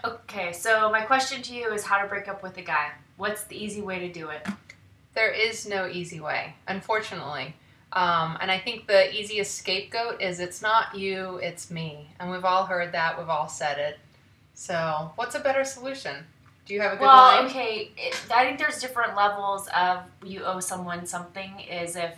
Okay, so my question to you is how to break up with a guy. What's the easy way to do it? There is no easy way, unfortunately. And I think the easiest scapegoat is it's not you, it's me. And we've all heard that, we've all said it. So what's a better solution? Do you have a good line? Okay, I think there's different levels of you owe someone something is if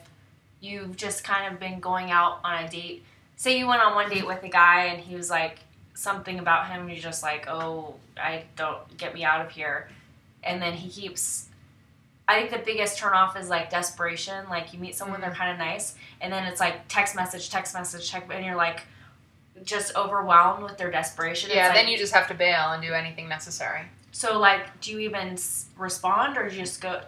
you've just kind of been going out on a date. Say you went on one date with a guy and he was like, something about him, you're just like, oh, I don't, get me out of here. And then he keeps, I think the biggest turnoff is like desperation. Like you meet someone, they're kind of nice, and then it's like text message, and you're like just overwhelmed with their desperation. Yeah, it's then like, you just have to bail and do anything necessary. So like, do you even respond or do you just go,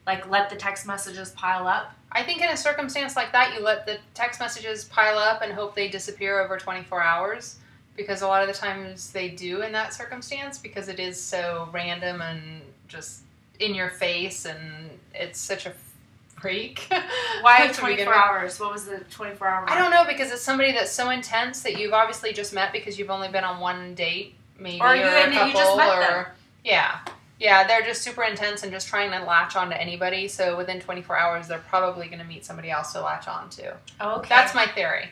like let the text messages pile up? I think in a circumstance like that, you let the text messages pile up and hope they disappear over 24 hours. Because a lot of the times they do in that circumstance because it is so random and just in your face and it's such a freak. Why 24 hours? What was the 24-hour mark? I don't know, because it's somebody that's so intense that you've obviously just met because you've only been on one date, maybe, or a couple, you just met them. Yeah, they're just super intense and just trying to latch on to anybody. So within 24 hours, they're probably going to meet somebody else to latch on to. Oh, okay. That's my theory.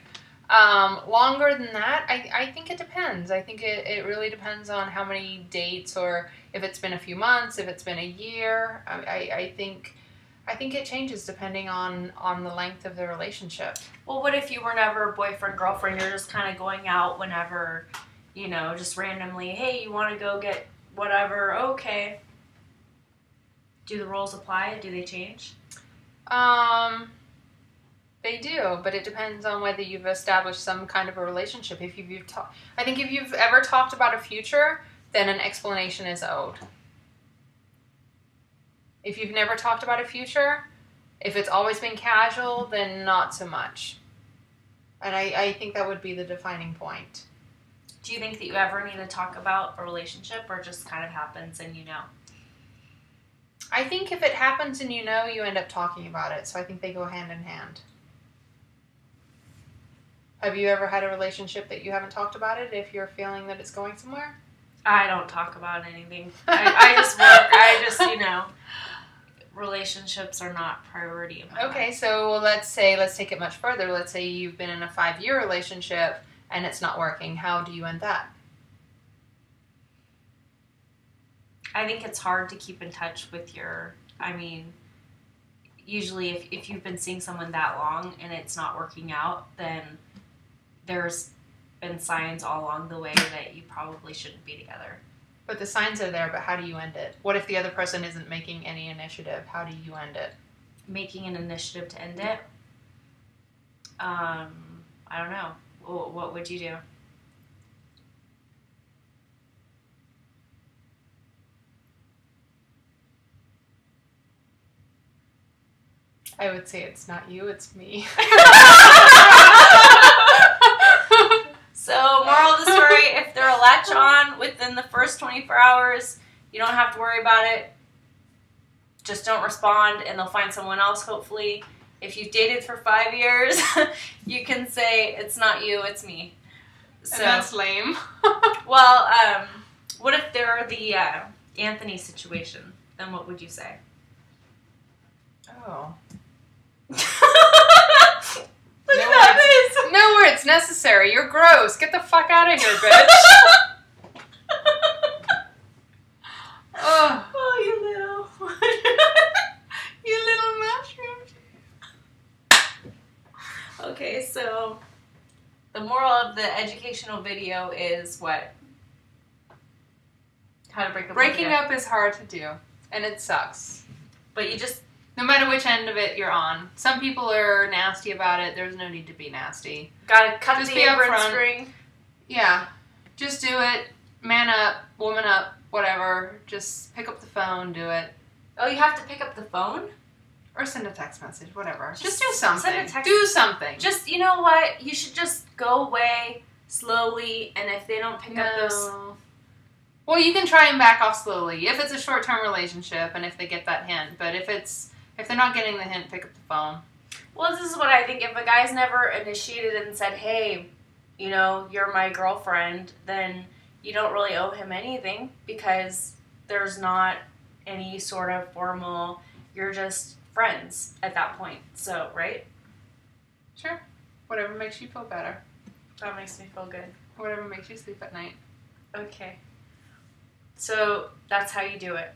Longer than that, I think it depends. I think it really depends on how many dates, or if it's been a few months, if it's been a year. I think it changes depending on the length of the relationship. Well, what if you were never boyfriend, girlfriend? You're just kind of going out whenever, just randomly, hey, you want to go get whatever? Okay. Do the rules apply? Do they change? They do, but it depends on whether you've established some kind of a relationship. I think if you've ever talked about a future, then an explanation is owed. If you've never talked about a future, if it's always been casual, then not so much. And I think that would be the defining point. Do you think that you ever need to talk about a relationship, or it just kind of happens and you know? I think if it happens and you know, you end up talking about it. So I think they go hand in hand. Have you ever had a relationship that you haven't talked about it if you're feeling that it's going somewhere? I don't talk about anything. I just work. Relationships are not priority in my life. Okay, so let's take it much further. Let's say you've been in a 5-year relationship and it's not working. How do you end that? I think it's hard to keep in touch with usually if you've been seeing someone that long and it's not working out, then there's been signs all along the way that you probably shouldn't be together. But the signs are there, but how do you end it? What if the other person isn't making any initiative? How do you end it? Making an initiative to end it? I don't know. What would you do? I would say it's not you, it's me. So, moral of the story, if they're a latch on within the first 24 hours, you don't have to worry about it. Just don't respond and they'll find someone else, hopefully. If you've dated for 5 years, you can say, it's not you, it's me. So, and that's lame. Well, what if they're the Anthony situation? Then what would you say? Oh. Look at that face. No words necessary. You're gross. Get the fuck out of here, bitch. Oh, you little mushroom. Okay, so the moral of the educational video is what? How to break up. Breaking up is hard to do, and it sucks. But you just... No matter which end of it you're on. Some people are nasty about it. There's no need to be nasty. Gotta cut the apron string. Yeah. Just do it. Man up. Woman up. Whatever. Just pick up the phone. Do it. Oh, you have to pick up the phone? Or send a text message. Whatever. Just do something. Send a text. Do something. Just, you know what? You should just go away slowly, and if they don't pick up those... Well, you can try and back off slowly if it's a short-term relationship and if they get that hint. But if they're not getting the hint, pick up the phone. Well, this is what I think. If a guy's never initiated and said, hey, you're my girlfriend, then you don't really owe him anything because there's not any sort of formal, you're just friends at that point. So, right? Sure. Whatever makes you feel better. That makes me feel good. Whatever makes you sleep at night. Okay. So, that's how you do it.